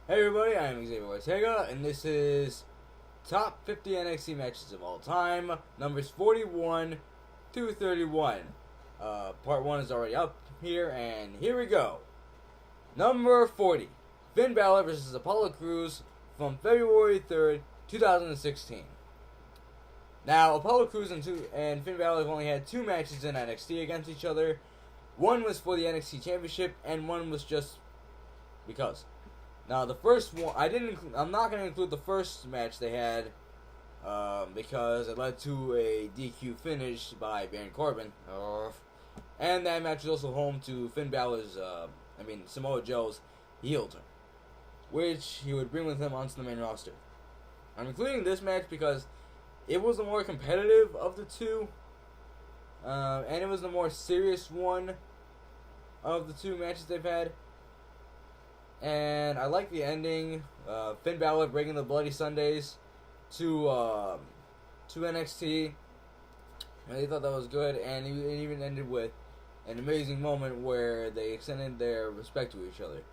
Hey everybody, I am Xavier Ortega, and this is Top 50 NXT Matches of All Time, numbers 41 through 31. Part 1 is already up here, and here we go. Number 40, Finn Balor vs. Apollo Crews from February 3rd, 2016. Now, Apollo Crews and Finn Balor have only had 2 matches in NXT against each other. One was for the NXT Championship, and one was just because. Now the first one, I'm not going to include the first match they had because it led to a DQ finish by Baron Corbin, and that match was also home to Finn Balor's, Samoa Joe's heel turn, which he would bring with him onto the main roster. I'm including this match because it was the more competitive of the two, and it was the more serious one of the 2 matches they've had. And I like the ending. Finn Balor bringing the Bloody Sundays to NXT. And they thought that was good. And it even ended with an amazing moment where they extended their respect to each other,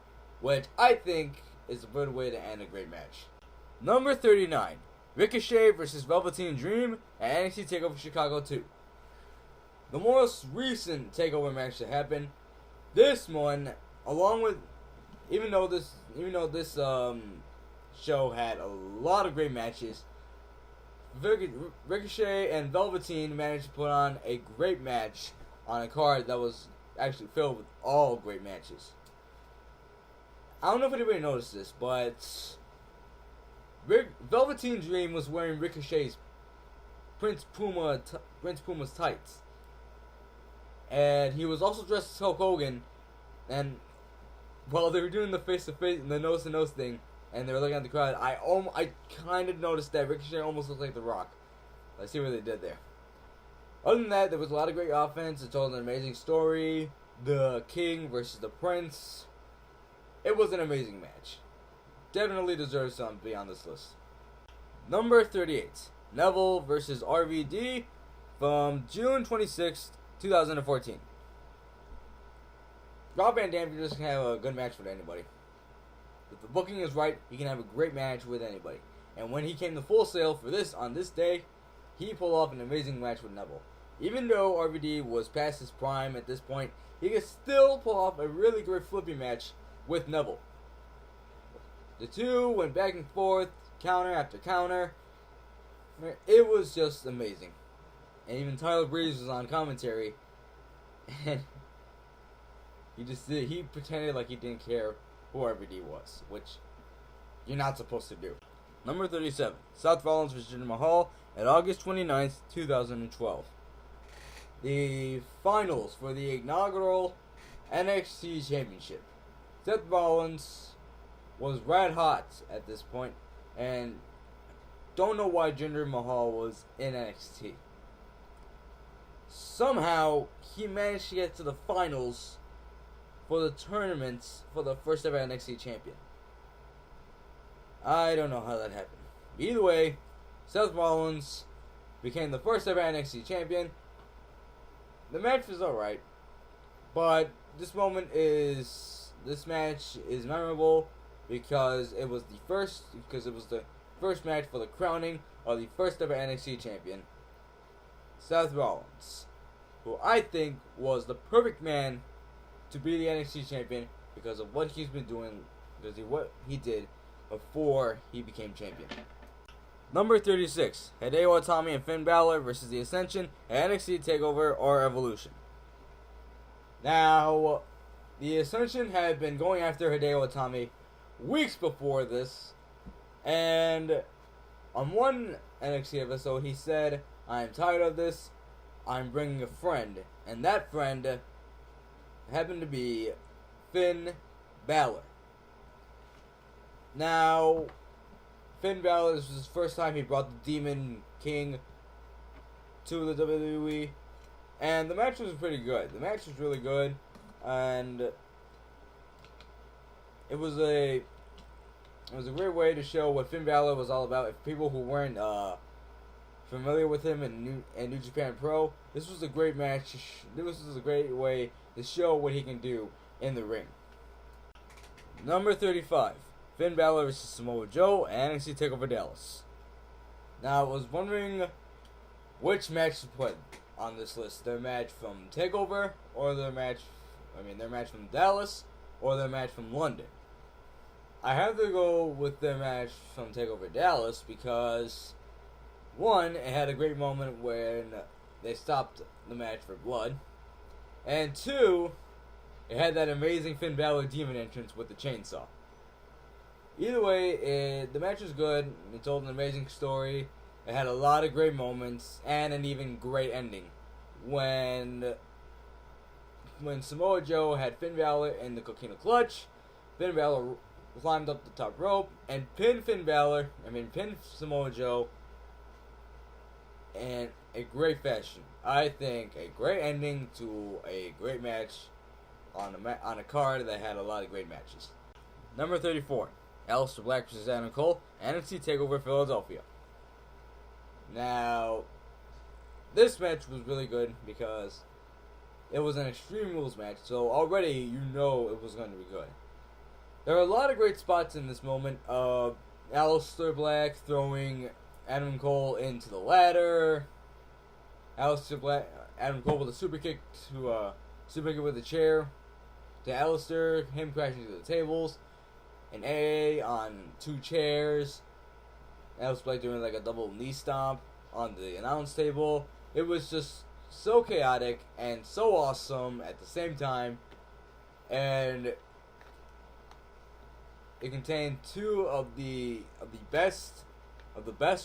which I think is a good way to end a great match. Number 39, Ricochet vs. Velveteen Dream at NXT TakeOver Chicago 2. The most recent TakeOver match that happened. This one, along with Even though this show had a lot of great matches, Ricochet and Velveteen managed to put on a great match on a card that was actually filled with all great matches. I don't know if anybody noticed this, but Velveteen Dream was wearing Ricochet's Prince Puma's tights, and he was also dressed as Hulk Hogan, and while they were doing the face-to-face and the nose-to-nose thing, and they were looking at the crowd, I kind of noticed that Ricochet almost looked like The Rock. Let's see what they did there. Other than that, there was a lot of great offense. It told an amazing story. The King versus the Prince. It was an amazing match. Definitely deserves something to be on this list. Number 38, Neville versus RVD from June 26th, 2014. Rob Van Dam can just have a good match with anybody. If the booking is right, he can have a great match with anybody. And when he came to Full Sail for this on this day, he pulled off an amazing match with Neville. Even though RVD was past his prime at this point, he could still pull off a really great flippy match with Neville. The two went back and forth, counter after counter. It was just amazing. And even Tyler Breeze was on commentary. And he pretended like he didn't care who RVD was, which you're not supposed to do. Number 37, Seth Rollins vs. Jinder Mahal at August 29th, 2012. The finals for the inaugural NXT Championship. Seth Rollins was red hot at this point, and don't know why Jinder Mahal was in NXT. Somehow, he managed to get to the finals for the tournaments for the first ever NXT champion. I don't know how that happened. Either way, Seth Rollins became the first ever NXT champion. The match was alright, but this match is memorable because it was the first match for the crowning of the first ever NXT champion, Seth Rollins, who I think was the perfect man to be the NXT champion because of what he's been doing, what he did before he became champion. Number 36, Hideo Itami and Finn Balor versus The Ascension at NXT TakeOver or Evolution. Now, The Ascension had been going after Hideo Itami weeks before this, and on one NXT episode he said, "I'm tired of this, I'm bringing a friend," and that friend happened to be Finn Balor. Now, Finn Balor, this was his first time he brought the Demon King to the WWE, and the match was pretty good. The match was really good, and it was a great way to show what Finn Balor was all about. If people who weren't familiar with him in New Japan Pro, this was a great match. This was a great way to show what he can do in the ring. Number 35, Finn Balor versus Samoa Joe, and NXT TakeOver Dallas. Now, I was wondering which match to put on this list. Their match from TakeOver, or their match from Dallas, or their match from London. I have to go with their match from TakeOver Dallas because, one, it had a great moment when they stopped the match for blood, and two, it had that amazing Finn Balor demon entrance with the chainsaw. Either way, the match was good. It told an amazing story. It had a lot of great moments and an even great ending. When Samoa Joe had Finn Balor in the Coquina Clutch, Finn Balor climbed up the top rope and pinned Samoa Joe in a great fashion. I think a great ending to a great match on a card that had a lot of great matches. Number 34, Aleister Black vs. Adam Cole, NXT TakeOver Philadelphia. Now, this match was really good because it was an Extreme Rules match, so already you know it was going to be good. There are a lot of great spots in this moment. Aleister Black throwing Adam Cole into the ladder. Adam Cole with a super kick with a chair to Aleister. Him crashing to the tables. An A on 2 chairs. Aleister Black doing like a double knee stomp on the announce table. It was just so chaotic and so awesome at the same time, and it contained two of the best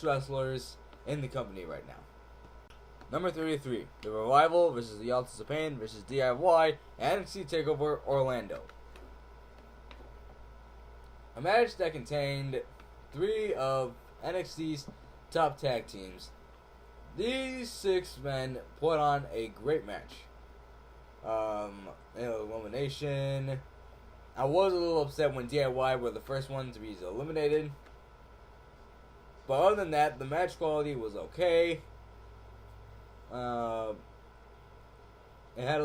wrestlers in the company right now. Number 33, The Revival versus the Authors of Pain versus DIY, NXT TakeOver Orlando. A match that contained 3 of NXT's top tag teams. These 6 men put on a great match. Elimination. I was a little upset when DIY were the first one to be eliminated. But other than that, the match quality was okay. It had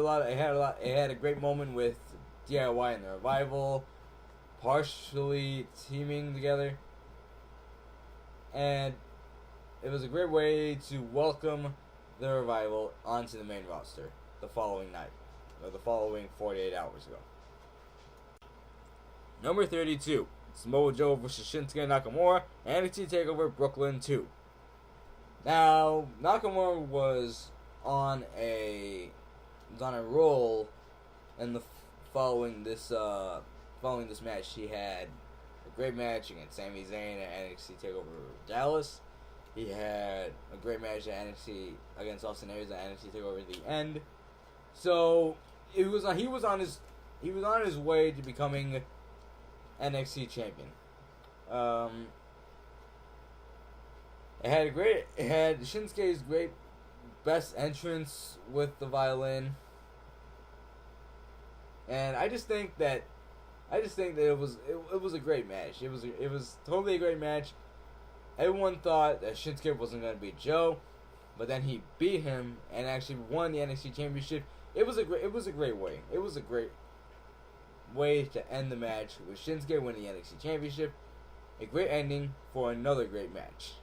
a great moment with DIY and the Revival partially teaming together. And it was a great way to welcome the Revival onto the main roster the following night, or the following 48 hours ago. Number 32, Samoa Joe vs. Shinsuke Nakamura, NXT TakeOver Brooklyn 2. Now, Nakamura was on a roll, and following this match, he had a great match against Sami Zayn at NXT TakeOver Dallas. He had a great match at NXT against Austin Aries at NXT TakeOver The End. So he was on his way to becoming NXT champion. It had Shinsuke's great best entrance with the violin, and I just think that it was a great match. It was totally a great match. Everyone thought that Shinsuke wasn't going to beat Joe, but then he beat him and actually won the NXT Championship. It was a great way. It was a great way to end the match with Shinsuke winning the NXT Championship. A great ending for another great match.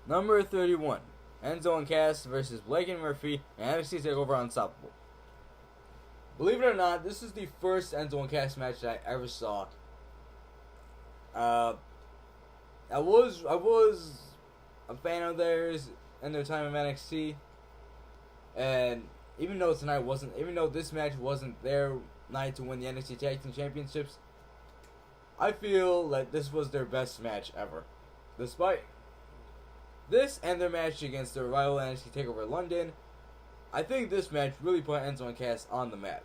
Number 31, Enzo and Cass versus Blake and Murphy and NXT TakeOver Unstoppable. Believe it or not, this is the first Enzo and Cass match that I ever saw. I was a fan of theirs in their time in NXT, and even though this match wasn't their night to win the NXT Tag Team Championships, I feel like this was their best match ever. Despite this and their match against the rival NXT TakeOver London, I think this match really put Enzo and Cass on the map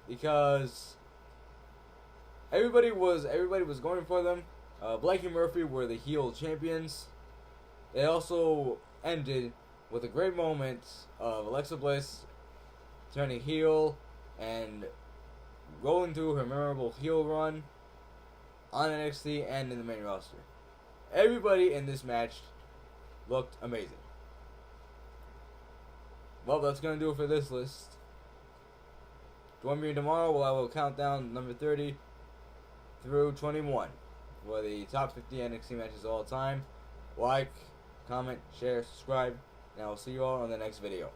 because everybody was going for them. Blake and Murphy were the heel champions. It also ended with a great moment of Alexa Bliss turning heel and rolling through her memorable heel run on NXT and in the main roster. Everybody in this match looked amazing. Well, that's going to do it for this list. Join me tomorrow while I will count down number 30 through 21 for the top 50 NXT matches of all time. Like, comment, share, subscribe, and I will see you all on the next video.